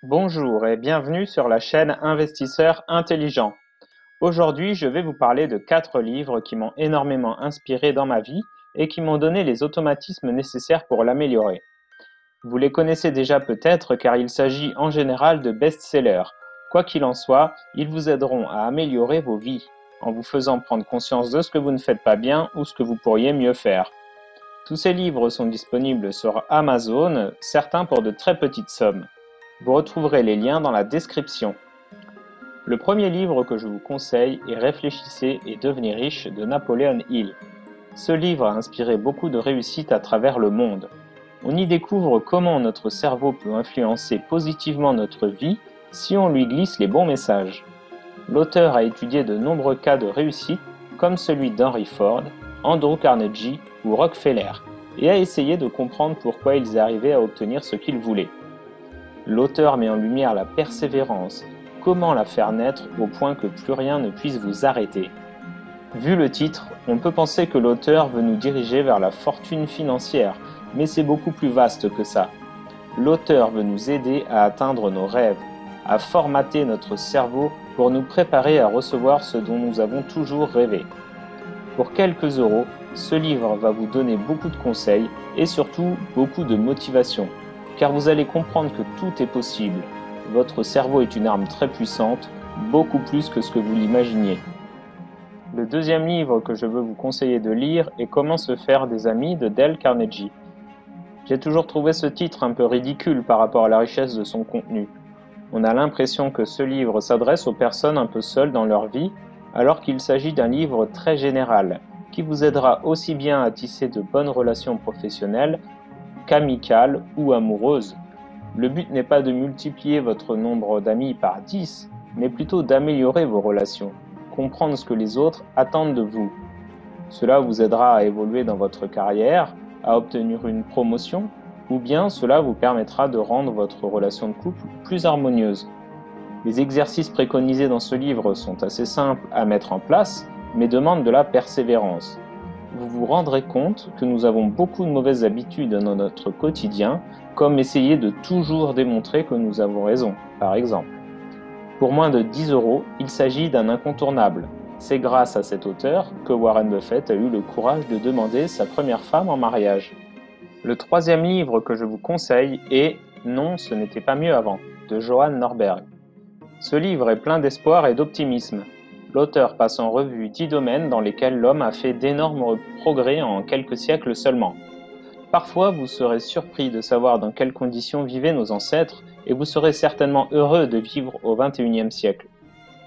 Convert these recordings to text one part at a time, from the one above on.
Bonjour et bienvenue sur la chaîne Investisseurs Intelligents. Aujourd'hui, je vais vous parler de 4 livres qui m'ont énormément inspiré dans ma vie et qui m'ont donné les automatismes nécessaires pour l'améliorer. Vous les connaissez déjà peut-être car il s'agit en général de best-sellers. Quoi qu'il en soit, ils vous aideront à améliorer vos vies en vous faisant prendre conscience de ce que vous ne faites pas bien ou ce que vous pourriez mieux faire. Tous ces livres sont disponibles sur Amazon, certains pour de très petites sommes. Vous retrouverez les liens dans la description. Le premier livre que je vous conseille est Réfléchissez et devenez riche de Napoleon Hill. Ce livre a inspiré beaucoup de réussites à travers le monde. On y découvre comment notre cerveau peut influencer positivement notre vie si on lui glisse les bons messages. L'auteur a étudié de nombreux cas de réussite comme celui d'Henry Ford, Andrew Carnegie ou Rockefeller et a essayé de comprendre pourquoi ils arrivaient à obtenir ce qu'ils voulaient. L'auteur met en lumière la persévérance, comment la faire naître au point que plus rien ne puisse vous arrêter. Vu le titre, on peut penser que l'auteur veut nous diriger vers la fortune financière, mais c'est beaucoup plus vaste que ça. L'auteur veut nous aider à atteindre nos rêves, à formater notre cerveau pour nous préparer à recevoir ce dont nous avons toujours rêvé. Pour quelques euros, ce livre va vous donner beaucoup de conseils et surtout beaucoup de motivation. Car vous allez comprendre que tout est possible. Votre cerveau est une arme très puissante, beaucoup plus que ce que vous l'imaginiez. Le deuxième livre que je veux vous conseiller de lire est Comment se faire des amis de Dale Carnegie. J'ai toujours trouvé ce titre un peu ridicule par rapport à la richesse de son contenu. On a l'impression que ce livre s'adresse aux personnes un peu seules dans leur vie, alors qu'il s'agit d'un livre très général, qui vous aidera aussi bien à tisser de bonnes relations professionnelles qu'amicale ou amoureuse. Le but n'est pas de multiplier votre nombre d'amis par 10, mais plutôt d'améliorer vos relations, comprendre ce que les autres attendent de vous. Cela vous aidera à évoluer dans votre carrière, à obtenir une promotion, ou bien cela vous permettra de rendre votre relation de couple plus harmonieuse. Les exercices préconisés dans ce livre sont assez simples à mettre en place, mais demandent de la persévérance. Vous vous rendrez compte que nous avons beaucoup de mauvaises habitudes dans notre quotidien, comme essayer de toujours démontrer que nous avons raison, par exemple. Pour moins de 10 euros, il s'agit d'un incontournable. C'est grâce à cet auteur que Warren Buffett a eu le courage de demander sa première femme en mariage. Le troisième livre que je vous conseille est Non, ce n'était pas mieux avant, de Johan Norberg. Ce livre est plein d'espoir et d'optimisme. L'auteur passe en revue 10 domaines dans lesquels l'homme a fait d'énormes progrès en quelques siècles seulement. Parfois, vous serez surpris de savoir dans quelles conditions vivaient nos ancêtres et vous serez certainement heureux de vivre au XXIe siècle.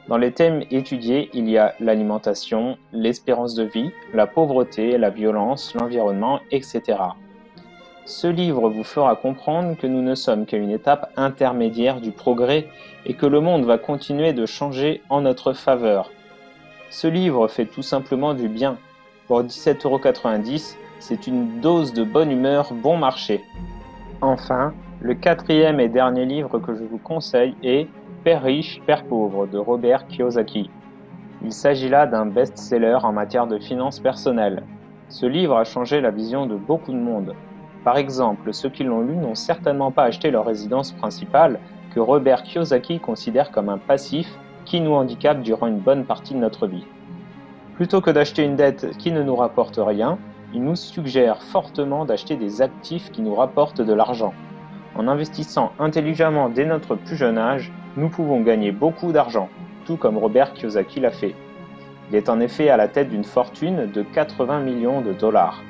Dans les thèmes étudiés, il y a l'alimentation, l'espérance de vie, la pauvreté, la violence, l'environnement, etc. Ce livre vous fera comprendre que nous ne sommes qu'à une étape intermédiaire du progrès et que le monde va continuer de changer en notre faveur. Ce livre fait tout simplement du bien. Pour 17,90 €, c'est une dose de bonne humeur bon marché. Enfin, le quatrième et dernier livre que je vous conseille est Père riche, Père pauvre de Robert Kiyosaki. Il s'agit là d'un best-seller en matière de finances personnelles. Ce livre a changé la vision de beaucoup de monde. Par exemple, ceux qui l'ont lu n'ont certainement pas acheté leur résidence principale, que Robert Kiyosaki considère comme un passif qui nous handicape durant une bonne partie de notre vie. Plutôt que d'acheter une dette qui ne nous rapporte rien, il nous suggère fortement d'acheter des actifs qui nous rapportent de l'argent. En investissant intelligemment dès notre plus jeune âge, nous pouvons gagner beaucoup d'argent, tout comme Robert Kiyosaki l'a fait. Il est en effet à la tête d'une fortune de 80 millions de dollars.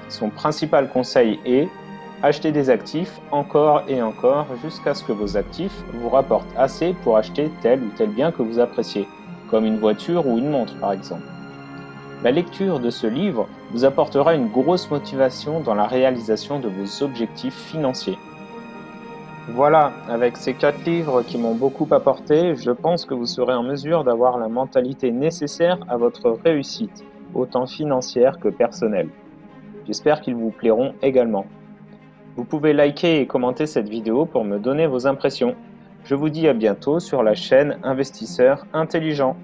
Son principal conseil est « Achetez des actifs encore et encore jusqu'à ce que vos actifs vous rapportent assez pour acheter tel ou tel bien que vous appréciez, comme une voiture ou une montre par exemple. » La lecture de ce livre vous apportera une grosse motivation dans la réalisation de vos objectifs financiers. Voilà, avec ces 4 livres qui m'ont beaucoup apporté, je pense que vous serez en mesure d'avoir la mentalité nécessaire à votre réussite, autant financière que personnelle. J'espère qu'ils vous plairont également. Vous pouvez liker et commenter cette vidéo pour me donner vos impressions. Je vous dis à bientôt sur la chaîne Investisseurs Intelligents.